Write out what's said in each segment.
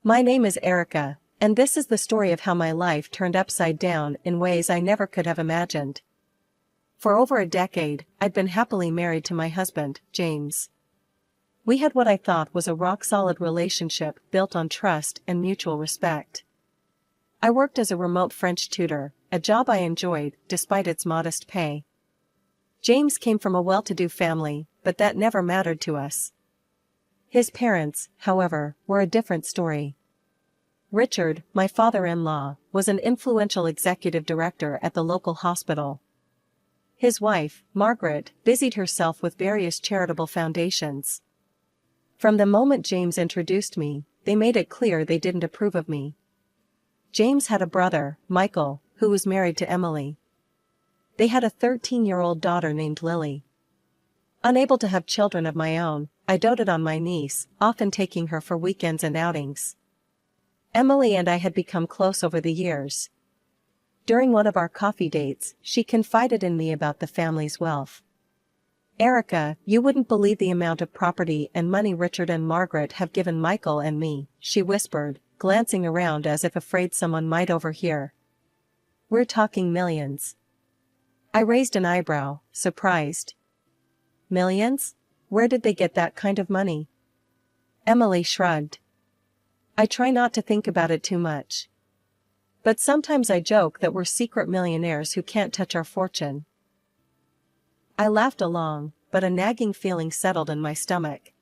My name is Erica, and this is the story of how my life turned upside down in ways I never could have imagined. For over a decade, I'd been happily married to my husband, James. We had what I thought was a rock-solid relationship built on trust and mutual respect. I worked as a remote French tutor, a job I enjoyed despite its modest pay. James came from a well-to-do family, but that never mattered to us. His parents, however, were a different story. Richard, my father-in-law, was an influential executive director at the local hospital. His wife, Margaret, busied herself with various charitable foundations. From the moment James introduced me, they made it clear they didn't approve of me. James had a brother, Michael, who was married to Emily. They had a 13-year-old daughter named Lily. Unable to have children of my own, I doted on my niece, often taking her for weekends and outings. Emily and I had become close over the years. During one of our coffee dates, she confided in me about the family's wealth. "Erica, you wouldn't believe the amount of property and money Richard and Margaret have given Michael and me," she whispered, glancing around as if afraid someone might overhear. "We're talking millions." I raised an eyebrow, surprised. "Millions? Where did they get that kind of money?" Emily shrugged. "I try not to think about it too much. But sometimes I joke that we're secret millionaires who can't touch our fortune." I laughed along, but a nagging feeling settled in my stomach.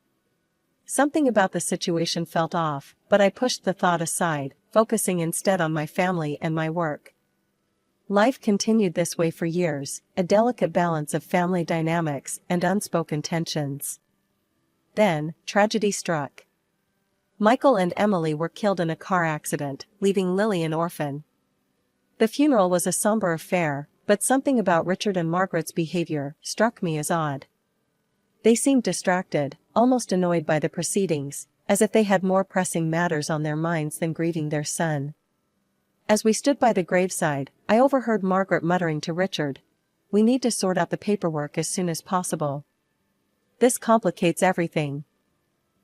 Something about the situation felt off, but I pushed the thought aside, focusing instead on my family and my work. Life continued this way for years, a delicate balance of family dynamics and unspoken tensions. Then, tragedy struck. Michael and Emily were killed in a car accident, leaving Lily an orphan. The funeral was a somber affair, but something about Richard and Margaret's behavior struck me as odd. They seemed distracted, almost annoyed by the proceedings, as if they had more pressing matters on their minds than grieving their son. As we stood by the graveside, I overheard Margaret muttering to Richard, "We need to sort out the paperwork as soon as possible. This complicates everything."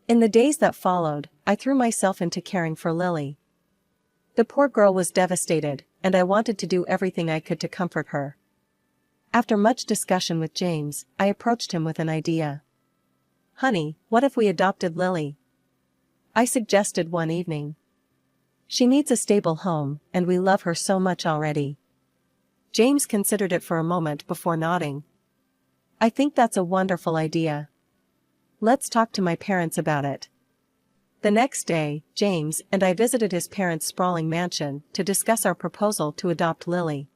In the days that followed, I threw myself into caring for Lily. The poor girl was devastated, and I wanted to do everything I could to comfort her. After much discussion with James, I approached him with an idea. "Honey, what if we adopted Lily?" I suggested one evening. "She needs a stable home, and we love her so much already." James considered it for a moment before nodding. "I think that's a wonderful idea. Let's talk to my parents about it." The next day, James and I visited his parents' sprawling mansion to discuss our proposal to adopt Lily.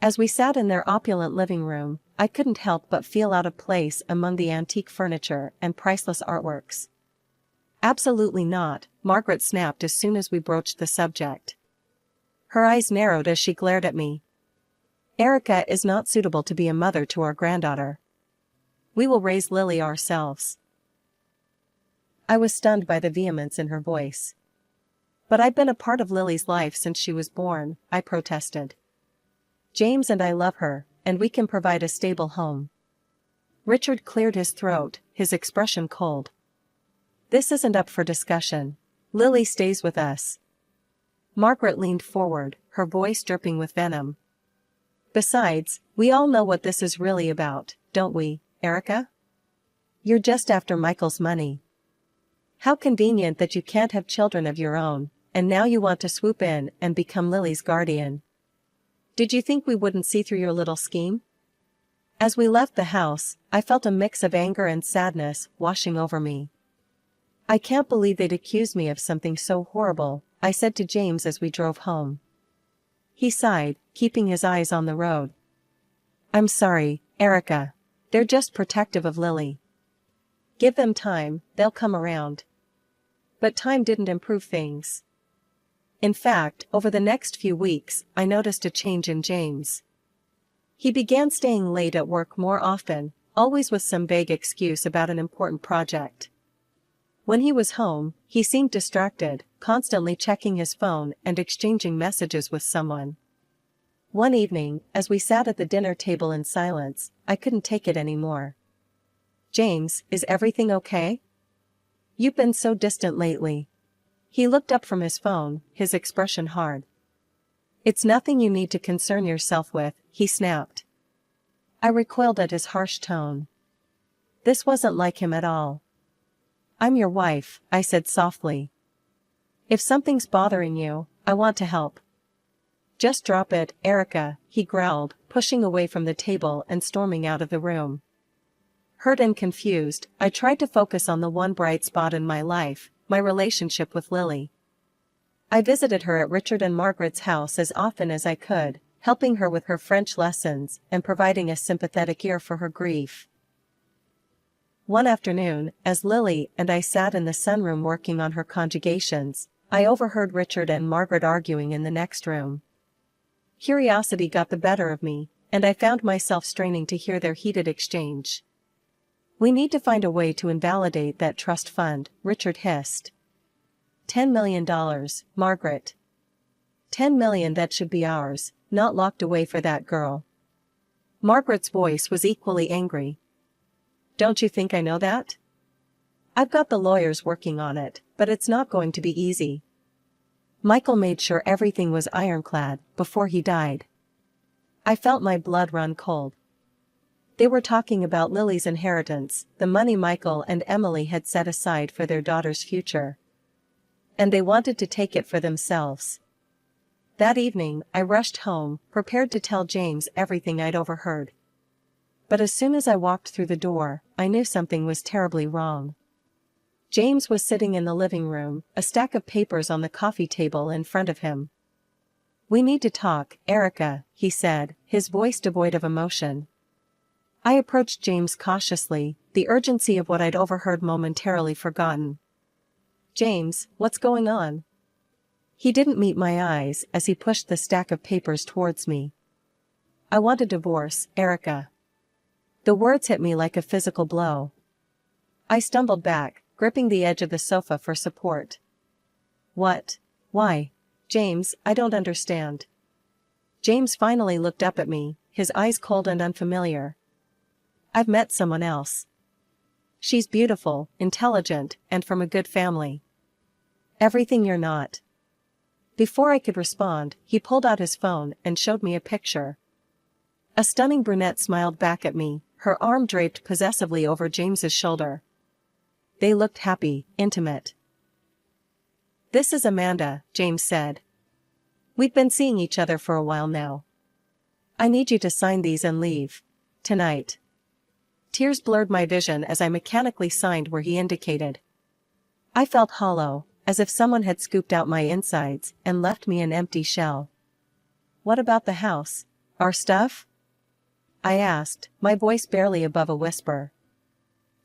As we sat in their opulent living room, I couldn't help but feel out of place among the antique furniture and priceless artworks. "Absolutely not," Margaret snapped as soon as we broached the subject. Her eyes narrowed as she glared at me. "Erica is not suitable to be a mother to our granddaughter. We will raise Lily ourselves." I was stunned by the vehemence in her voice. "But I've been a part of Lily's life since she was born," I protested. "James and I love her, and we can provide a stable home." Richard cleared his throat, his expression cold. "This isn't up for discussion. Lily stays with us." Margaret leaned forward, her voice dripping with venom. "Besides, we all know what this is really about, don't we, Erica? You're just after Michael's money. How convenient that you can't have children of your own, and now you want to swoop in and become Lily's guardian. Did you think we wouldn't see through your little scheme?" As we left the house, I felt a mix of anger and sadness washing over me. "I can't believe they'd accuse me of something so horrible," I said to James as we drove home. He sighed, keeping his eyes on the road. "I'm sorry, Erica. They're just protective of Lily. Give them time, they'll come around." But time didn't improve things. In fact, over the next few weeks, I noticed a change in James. He began staying late at work more often, always with some vague excuse about an important project. When he was home, he seemed distracted, constantly checking his phone and exchanging messages with someone. One evening, as we sat at the dinner table in silence, I couldn't take it anymore. "James, is everything okay? You've been so distant lately." He looked up from his phone, his expression hard. "It's nothing you need to concern yourself with," he snapped. I recoiled at his harsh tone. This wasn't like him at all. "I'm your wife," I said softly. "If something's bothering you, I want to help." "Just drop it, Erica," he growled, pushing away from the table and storming out of the room. Hurt and confused, I tried to focus on the one bright spot in my life, my relationship with Lily. I visited her at Richard and Margaret's house as often as I could, helping her with her French lessons and providing a sympathetic ear for her grief. One afternoon, as Lily and I sat in the sunroom working on her conjugations, I overheard Richard and Margaret arguing in the next room. Curiosity got the better of me, and I found myself straining to hear their heated exchange. "We need to find a way to invalidate that trust fund," Richard hissed. $10 million, Margaret. 10 million that should be ours, not locked away for that girl. Margaret's voice was equally angry. "Don't you think I know that? I've got the lawyers working on it, but it's not going to be easy. Michael made sure everything was ironclad before he died." I felt my blood run cold. They were talking about Lily's inheritance, the money Michael and Emily had set aside for their daughter's future. And they wanted to take it for themselves. That evening, I rushed home, prepared to tell James everything I'd overheard. But as soon as I walked through the door, I knew something was terribly wrong. James was sitting in the living room, a stack of papers on the coffee table in front of him. "We need to talk, Erica," he said, his voice devoid of emotion. I approached James cautiously, the urgency of what I'd overheard momentarily forgotten. "James, what's going on?" He didn't meet my eyes as he pushed the stack of papers towards me. "I want a divorce, Erica." The words hit me like a physical blow. I stumbled back, gripping the edge of the sofa for support. "What? Why? James, I don't understand." James finally looked up at me, his eyes cold and unfamiliar. "I've met someone else. She's beautiful, intelligent, and from a good family. Everything you're not." Before I could respond, he pulled out his phone and showed me a picture. A stunning brunette smiled back at me, her arm draped possessively over James's shoulder. They looked happy, intimate. "This is Amanda," James said. "We've been seeing each other for a while now. I need you to sign these and leave. Tonight." Tears blurred my vision as I mechanically signed where he indicated. I felt hollow, as if someone had scooped out my insides and left me an empty shell. "What about the house? Our stuff?" I asked, my voice barely above a whisper.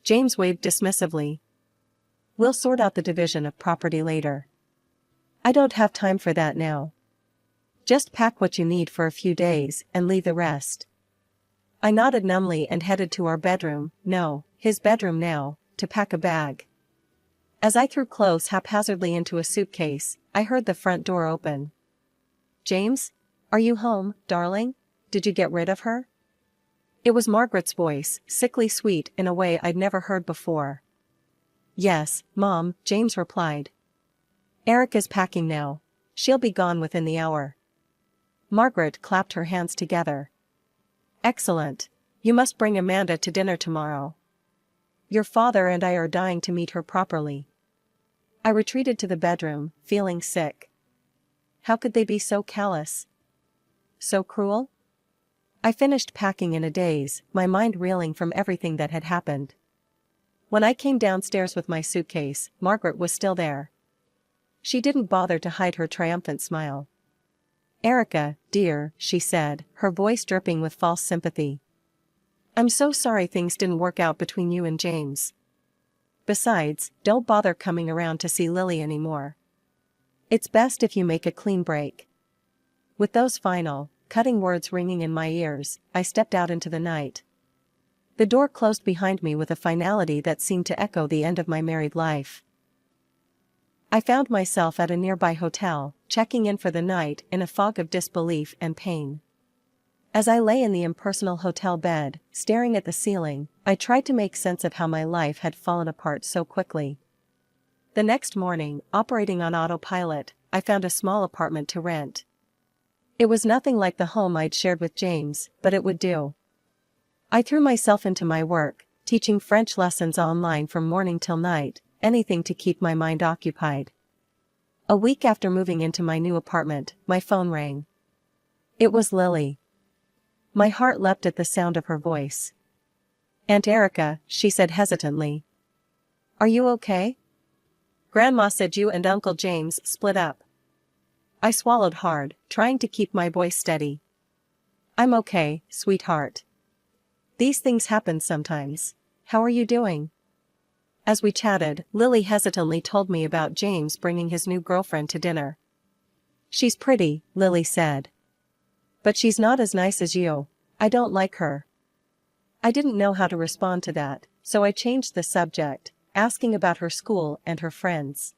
James waved dismissively. "We'll sort out the division of property later. I don't have time for that now. Just pack what you need for a few days and leave the rest." I nodded numbly and headed to our bedroom, no, his bedroom now, to pack a bag. As I threw clothes haphazardly into a suitcase, I heard the front door open. "James? Are you home, darling? Did you get rid of her?" It was Margaret's voice, sickly sweet in a way I'd never heard before. "Yes, Mom," James replied. "Erica's packing now. She'll be gone within the hour." Margaret clapped her hands together. "Excellent. You must bring Amanda to dinner tomorrow. Your father and I are dying to meet her properly." I retreated to the bedroom, feeling sick. How could they be so callous? So cruel? I finished packing in a daze, my mind reeling from everything that had happened. When I came downstairs with my suitcase, Margaret was still there. She didn't bother to hide her triumphant smile. "Erica, dear," she said, her voice dripping with false sympathy. "I'm so sorry things didn't work out between you and James. Besides, don't bother coming around to see Lily anymore. It's best if you make a clean break." With those final, cutting words ringing in my ears, I stepped out into the night. The door closed behind me with a finality that seemed to echo the end of my married life. I found myself at a nearby hotel, checking in for the night in a fog of disbelief and pain. As I lay in the impersonal hotel bed, staring at the ceiling, I tried to make sense of how my life had fallen apart so quickly. The next morning, operating on autopilot, I found a small apartment to rent. It was nothing like the home I'd shared with James, but it would do. I threw myself into my work, teaching French lessons online from morning till night, anything to keep my mind occupied. A week after moving into my new apartment, my phone rang. It was Lily. My heart leapt at the sound of her voice. "Aunt Erica," she said hesitantly. "Are you okay? Grandma said you and Uncle James split up." I swallowed hard, trying to keep my voice steady. "I'm okay, sweetheart. These things happen sometimes. How are you doing?" As we chatted, Lily hesitantly told me about James bringing his new girlfriend to dinner. "She's pretty," Lily said. "But she's not as nice as you. I don't like her." I didn't know how to respond to that, so I changed the subject, asking about her school and her friends.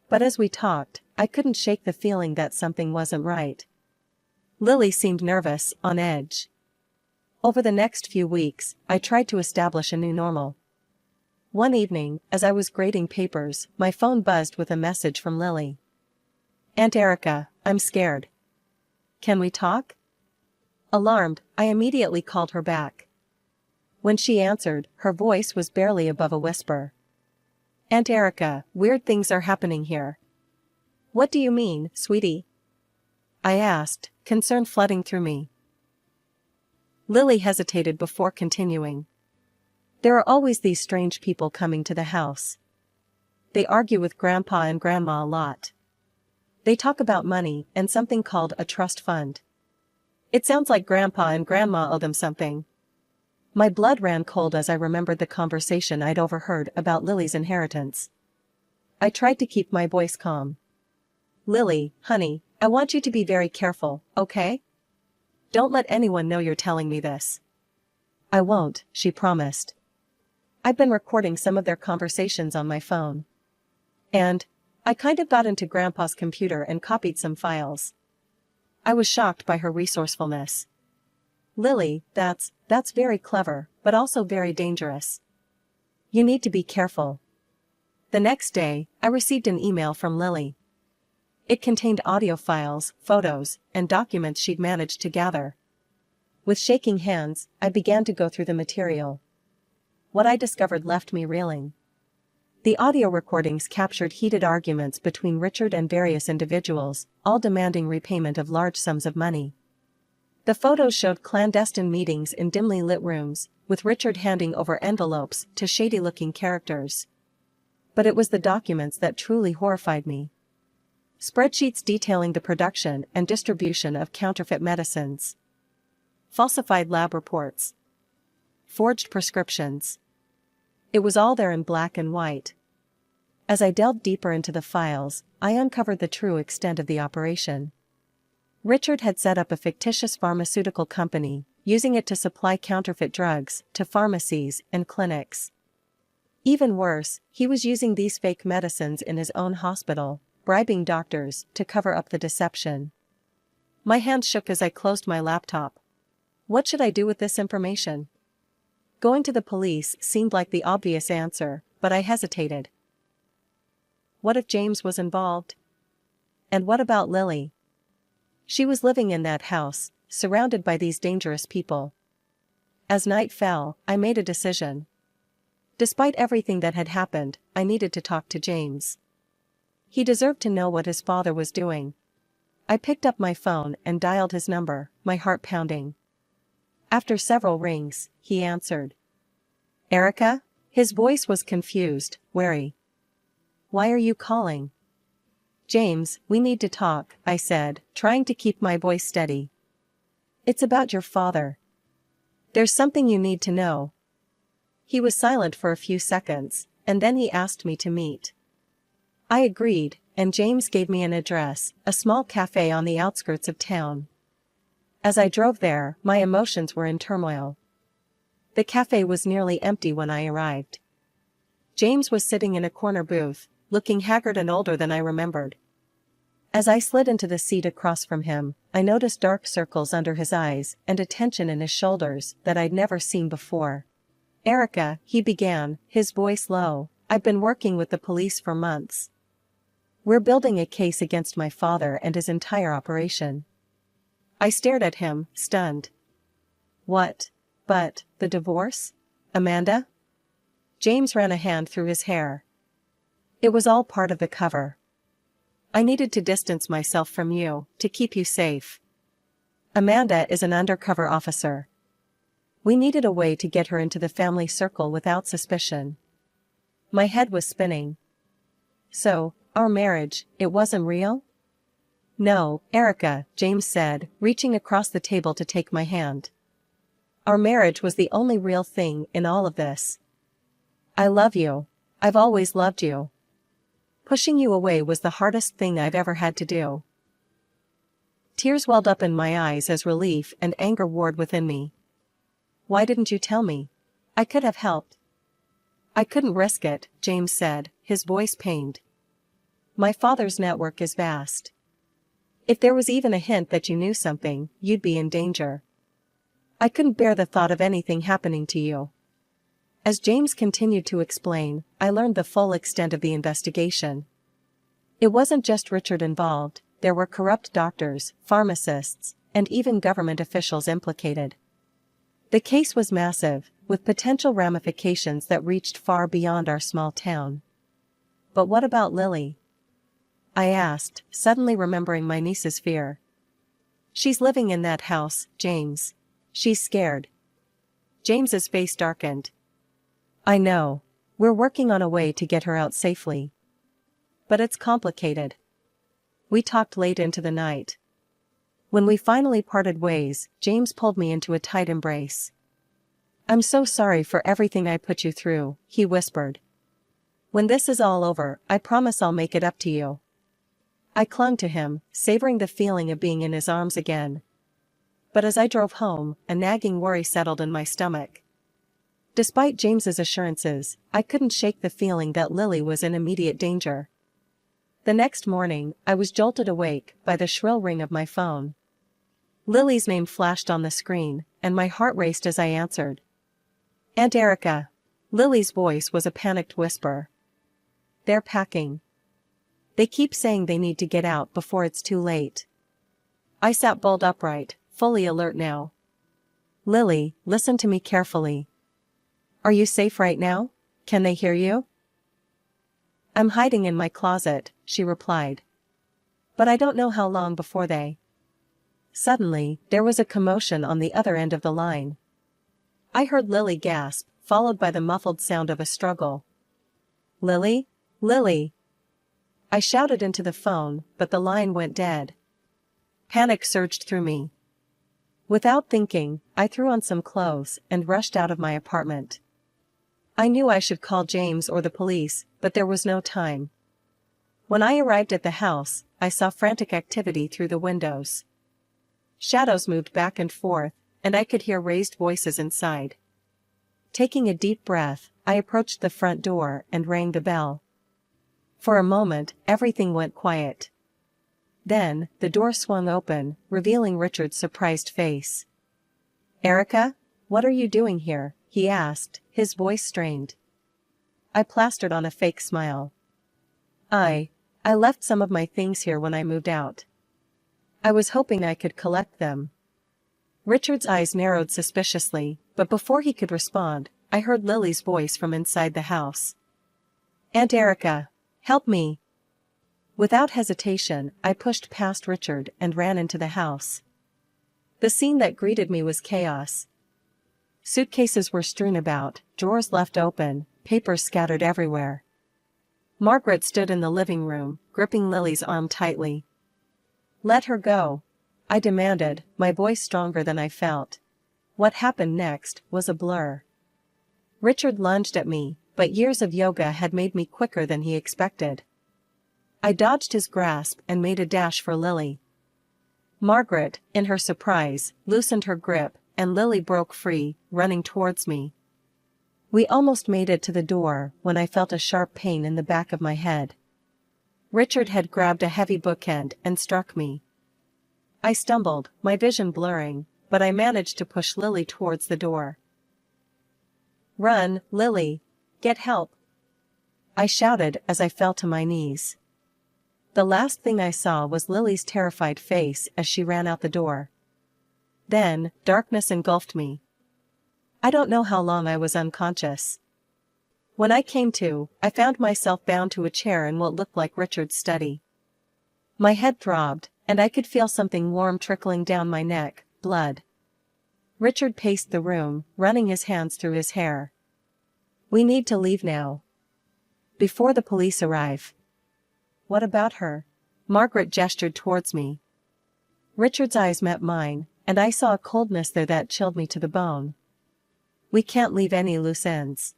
But as we talked, I couldn't shake the feeling that something wasn't right. Lily seemed nervous, on edge. Over the next few weeks, I tried to establish a new normal. One evening, as I was grading papers, my phone buzzed with a message from Lily. "Aunt Erica, I'm scared. Can we talk?" Alarmed, I immediately called her back. When she answered, her voice was barely above a whisper. "Aunt Erica, weird things are happening here." "What do you mean, sweetie?" I asked, concern flooding through me. Lily hesitated before continuing. "There are always these strange people coming to the house. They argue with Grandpa and Grandma a lot. They talk about money and something called a trust fund. It sounds like Grandpa and Grandma owe them something." My blood ran cold as I remembered the conversation I'd overheard about Lily's inheritance. I tried to keep my voice calm. "Lily, honey, I want you to be very careful, okay? Don't let anyone know you're telling me this." "I won't," she promised. "I've been recording some of their conversations on my phone. And I kind of got into Grandpa's computer and copied some files." I was shocked by her resourcefulness. "Lily, that's very clever, but also very dangerous. You need to be careful." The next day, I received an email from Lily. It contained audio files, photos, and documents she'd managed to gather. With shaking hands, I began to go through the material. What I discovered left me reeling. The audio recordings captured heated arguments between Richard and various individuals, all demanding repayment of large sums of money. The photos showed clandestine meetings in dimly lit rooms, with Richard handing over envelopes to shady-looking characters. But it was the documents that truly horrified me. Spreadsheets detailing the production and distribution of counterfeit medicines. Falsified lab reports. Forged prescriptions. It was all there in black and white. As I delved deeper into the files, I uncovered the true extent of the operation. Richard had set up a fictitious pharmaceutical company, using it to supply counterfeit drugs to pharmacies and clinics. Even worse, he was using these fake medicines in his own hospital, bribing doctors to cover up the deception. My hands shook as I closed my laptop. What should I do with this information? Going to the police seemed like the obvious answer, but I hesitated. What if James was involved? And what about Lily? She was living in that house, surrounded by these dangerous people. As night fell, I made a decision. Despite everything that had happened, I needed to talk to James. He deserved to know what his father was doing. I picked up my phone and dialed his number, my heart pounding. After several rings, he answered. "Erica?" His voice was confused, wary. "Why are you calling?" "James, we need to talk," I said, trying to keep my voice steady. "It's about your father. There's something you need to know." He was silent for a few seconds, and then he asked me to meet. I agreed, and James gave me an address, a small cafe on the outskirts of town. As I drove there, my emotions were in turmoil. The cafe was nearly empty when I arrived. James was sitting in a corner booth, looking haggard and older than I remembered. As I slid into the seat across from him, I noticed dark circles under his eyes and a tension in his shoulders that I'd never seen before. "Erica," he began, his voice low, I've been working with the police for months. We're building a case against my father and his entire operation." I stared at him, stunned. "What? But, the divorce? Amanda?" James ran a hand through his hair. "It was all part of the cover. I needed to distance myself from you, to keep you safe. Amanda is an undercover officer. We needed a way to get her into the family circle without suspicion." My head was spinning. "So, our marriage, it wasn't real?" "No, Erica," James said, reaching across the table to take my hand. "Our marriage was the only real thing in all of this. I love you. I've always loved you. Pushing you away was the hardest thing I've ever had to do." Tears welled up in my eyes as relief and anger warred within me. "Why didn't you tell me? I could have helped." "I couldn't risk it," James said, his voice pained. "My father's network is vast. If there was even a hint that you knew something, you'd be in danger. I couldn't bear the thought of anything happening to you." As James continued to explain, I learned the full extent of the investigation. It wasn't just Richard involved, there were corrupt doctors, pharmacists, and even government officials implicated. The case was massive, with potential ramifications that reached far beyond our small town. "But what about Lily?" I asked, suddenly remembering my niece's fear. "She's living in that house, James. She's scared." James's face darkened. "I know. We're working on a way to get her out safely. But it's complicated." We talked late into the night. When we finally parted ways, James pulled me into a tight embrace. "I'm so sorry for everything I put you through," he whispered. "When this is all over, I promise I'll make it up to you." I clung to him, savoring the feeling of being in his arms again. But as I drove home, a nagging worry settled in my stomach. Despite James's assurances, I couldn't shake the feeling that Lily was in immediate danger. The next morning, I was jolted awake by the shrill ring of my phone. Lily's name flashed on the screen, and my heart raced as I answered. "Aunt Erica." Lily's voice was a panicked whisper. "They're packing. They keep saying they need to get out before it's too late." I sat bolt upright, fully alert now. "Lily, listen to me carefully. Are you safe right now? Can they hear you?" "I'm hiding in my closet," she replied. "But I don't know how long before they—" Suddenly, there was a commotion on the other end of the line. I heard Lily gasp, followed by the muffled sound of a struggle. "Lily? Lily!" I shouted into the phone, but the line went dead. Panic surged through me. Without thinking, I threw on some clothes and rushed out of my apartment. I knew I should call James or the police, but there was no time. When I arrived at the house, I saw frantic activity through the windows. Shadows moved back and forth, and I could hear raised voices inside. Taking a deep breath, I approached the front door and rang the bell. For a moment, everything went quiet. Then, the door swung open, revealing Richard's surprised face. "Erica? What are you doing here?" he asked, his voice strained. I plastered on a fake smile. I left some of my things here when I moved out. I was hoping I could collect them." Richard's eyes narrowed suspiciously, but before he could respond, I heard Lily's voice from inside the house. "Aunt Erica, help me!" Without hesitation, I pushed past Richard and ran into the house. The scene that greeted me was chaos. Suitcases were strewn about, drawers left open, papers scattered everywhere. Margaret stood in the living room, gripping Lily's arm tightly. "Let her go," I demanded, my voice stronger than I felt. What happened next was a blur. Richard lunged at me, but years of yoga had made me quicker than he expected. I dodged his grasp and made a dash for Lily. Margaret, in her surprise, loosened her grip, and Lily broke free, running towards me. We almost made it to the door when I felt a sharp pain in the back of my head. Richard had grabbed a heavy bookend and struck me. I stumbled, my vision blurring, but I managed to push Lily towards the door. "Run, Lily! Get help!" I shouted as I fell to my knees. The last thing I saw was Lily's terrified face as she ran out the door. Then, darkness engulfed me. I don't know how long I was unconscious. When I came to, I found myself bound to a chair in what looked like Richard's study. My head throbbed, and I could feel something warm trickling down my neck, blood. Richard paced the room, running his hands through his hair. "We need to leave now. Before the police arrive." "What about her?" Margaret gestured towards me. Richard's eyes met mine, and I saw a coldness there that chilled me to the bone. "We can't leave any loose ends."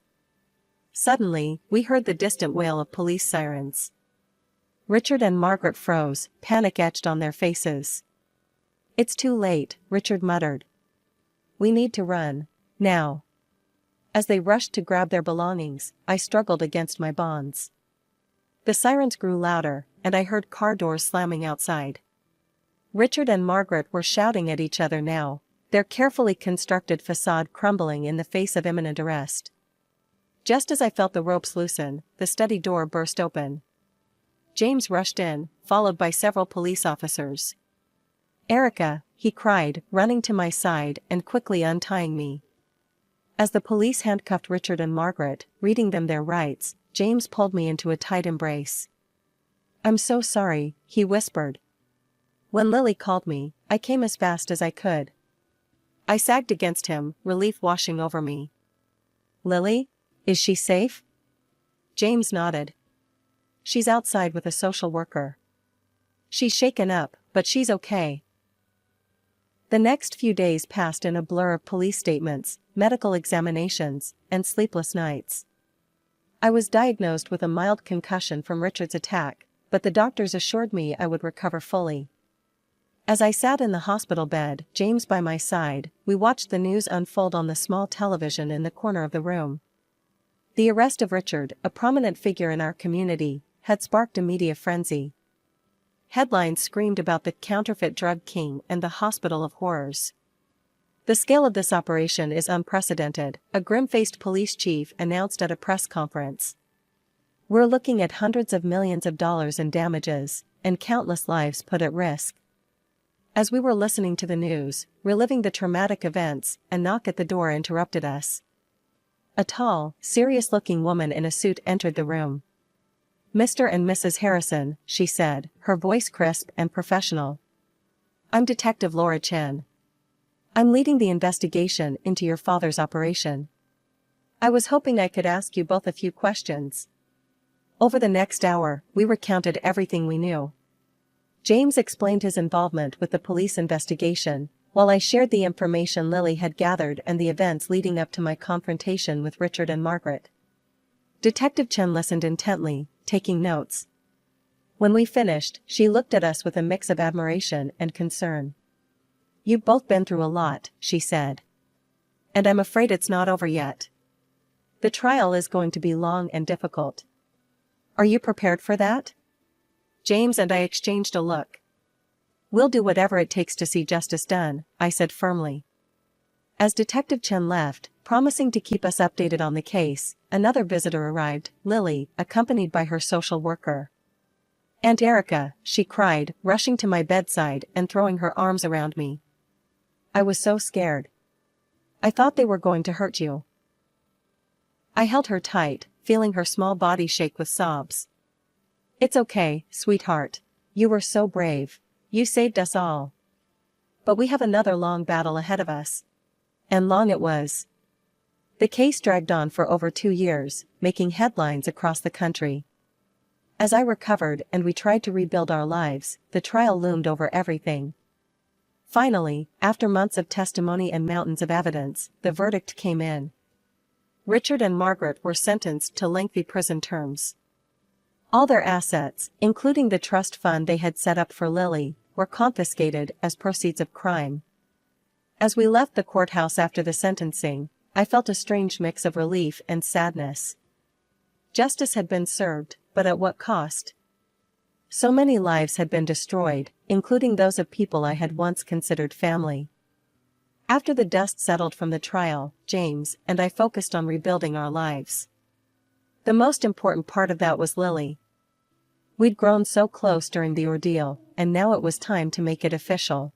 Suddenly, we heard the distant wail of police sirens. Richard and Margaret froze, panic etched on their faces. "It's too late," Richard muttered. "We need to run. Now." As they rushed to grab their belongings, I struggled against my bonds. The sirens grew louder, and I heard car doors slamming outside. Richard and Margaret were shouting at each other now, their carefully constructed facade crumbling in the face of imminent arrest. Just as I felt the ropes loosen, the study door burst open. James rushed in, followed by several police officers. "Erica," he cried, running to my side and quickly untying me. As the police handcuffed Richard and Margaret, reading them their rights, James pulled me into a tight embrace. "I'm so sorry," he whispered. "When Lily called me, I came as fast as I could." I sagged against him, relief washing over me. "Lily? Is she safe?" James nodded. "She's outside with a social worker. She's shaken up, but she's okay." The next few days passed in a blur of police statements, medical examinations, and sleepless nights. I was diagnosed with a mild concussion from Richard's attack, but the doctors assured me I would recover fully. As I sat in the hospital bed, James by my side, we watched the news unfold on the small television in the corner of the room. The arrest of Richard, a prominent figure in our community, had sparked a media frenzy. Headlines screamed about the counterfeit drug king and the hospital of horrors. "The scale of this operation is unprecedented," a grim-faced police chief announced at a press conference. "We're looking at hundreds of millions of dollars in damages, and countless lives put at risk." As we were listening to the news, reliving the traumatic events, a knock at the door interrupted us. A tall, serious-looking woman in a suit entered the room. "Mr. and Mrs. Harrison," she said, her voice crisp and professional. "I'm Detective Laura Chen. I'm leading the investigation into your father's operation. I was hoping I could ask you both a few questions." Over the next hour, we recounted everything we knew. James explained his involvement with the police investigation, while I shared the information Lily had gathered and the events leading up to my confrontation with Richard and Margaret. Detective Chen listened intently, taking notes. When we finished, she looked at us with a mix of admiration and concern. "You've both been through a lot," she said. "And I'm afraid it's not over yet. The trial is going to be long and difficult. Are you prepared for that?" James and I exchanged a look. "We'll do whatever it takes to see justice done," I said firmly. As Detective Chen left, promising to keep us updated on the case, another visitor arrived, Lily, accompanied by her social worker. "Aunt Erica," she cried, rushing to my bedside and throwing her arms around me. I was so scared. "I thought they were going to hurt you." I held her tight, feeling her small body shake with sobs. "It's okay, sweetheart. You were so brave. You saved us all. But we have another long battle ahead of us." And long it was. The case dragged on for over 2 years, making headlines across the country. As I recovered and we tried to rebuild our lives, the trial loomed over everything. Finally, after months of testimony and mountains of evidence, the verdict came in. Richard and Margaret were sentenced to lengthy prison terms. All their assets, including the trust fund they had set up for Lily, were confiscated as proceeds of crime. As we left the courthouse after the sentencing, I felt a strange mix of relief and sadness. Justice had been served, but at what cost? So many lives had been destroyed, including those of people I had once considered family. After the dust settled from the trial, James and I focused on rebuilding our lives. The most important part of that was Lily. We'd grown so close during the ordeal, and now it was time to make it official.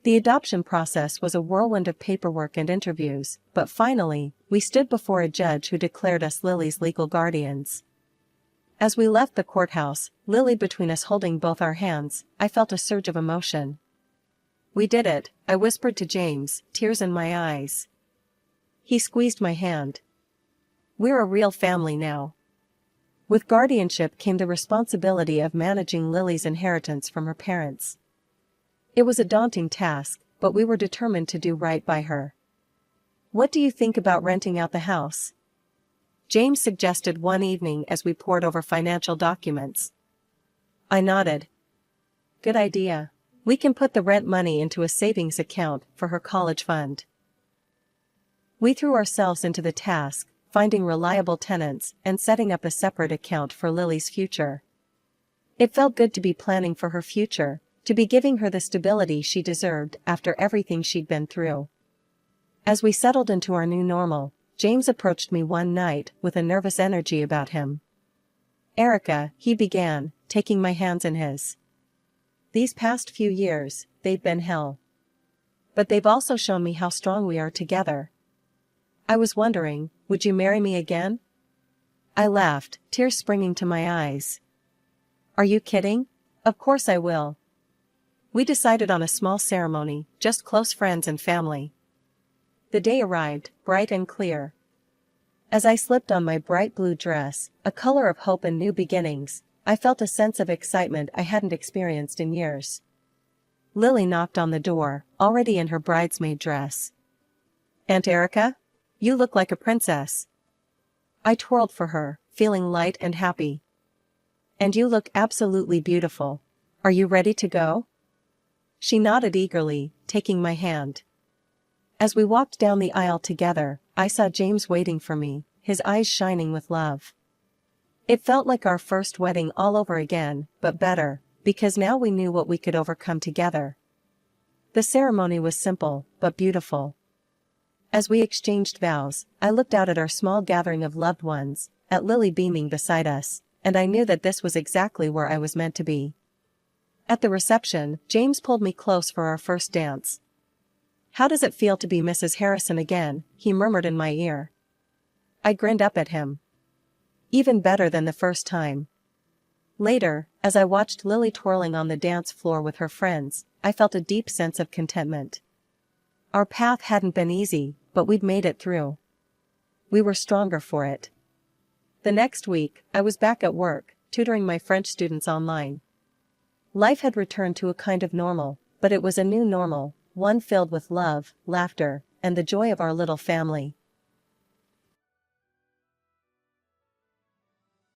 The adoption process was a whirlwind of paperwork and interviews, but finally, we stood before a judge who declared us Lily's legal guardians. As we left the courthouse, Lily between us holding both our hands, I felt a surge of emotion. "We did it," I whispered to James, tears in my eyes. He squeezed my hand. "We're a real family now." With guardianship came the responsibility of managing Lily's inheritance from her parents. It was a daunting task, but we were determined to do right by her. "What do you think about renting out the house?" James suggested one evening as we pored over financial documents. I nodded. "Good idea. We can put the rent money into a savings account for her college fund." We threw ourselves into the task, finding reliable tenants and setting up a separate account for Lily's future. It felt good to be planning for her future, to be giving her the stability she deserved after everything she'd been through. As we settled into our new normal, James approached me one night with a nervous energy about him. "Erica," he began, taking my hands in his. "These past few years, they've been hell. But they've also shown me how strong we are together. I was wondering, would you marry me again?" I laughed, tears springing to my eyes. "Are you kidding? Of course I will." We decided on a small ceremony, just close friends and family. The day arrived, bright and clear. As I slipped on my bright blue dress, a color of hope and new beginnings, I felt a sense of excitement I hadn't experienced in years. Lily knocked on the door, already in her bridesmaid dress. "Aunt Erica? You look like a princess." I twirled for her, feeling light and happy. "And you look absolutely beautiful. Are you ready to go?" She nodded eagerly, taking my hand. As we walked down the aisle together, I saw James waiting for me, his eyes shining with love. It felt like our first wedding all over again, but better, because now we knew what we could overcome together. The ceremony was simple, but beautiful. As we exchanged vows, I looked out at our small gathering of loved ones, at Lily beaming beside us, and I knew that this was exactly where I was meant to be. At the reception, James pulled me close for our first dance. "How does it feel to be Mrs. Harrison again?" he murmured in my ear. I grinned up at him. "Even better than the first time." Later, as I watched Lily twirling on the dance floor with her friends, I felt a deep sense of contentment. Our path hadn't been easy, but we'd made it through. We were stronger for it. The next week, I was back at work, tutoring my French students online. Life had returned to a kind of normal, but it was a new normal, one filled with love, laughter, and the joy of our little family.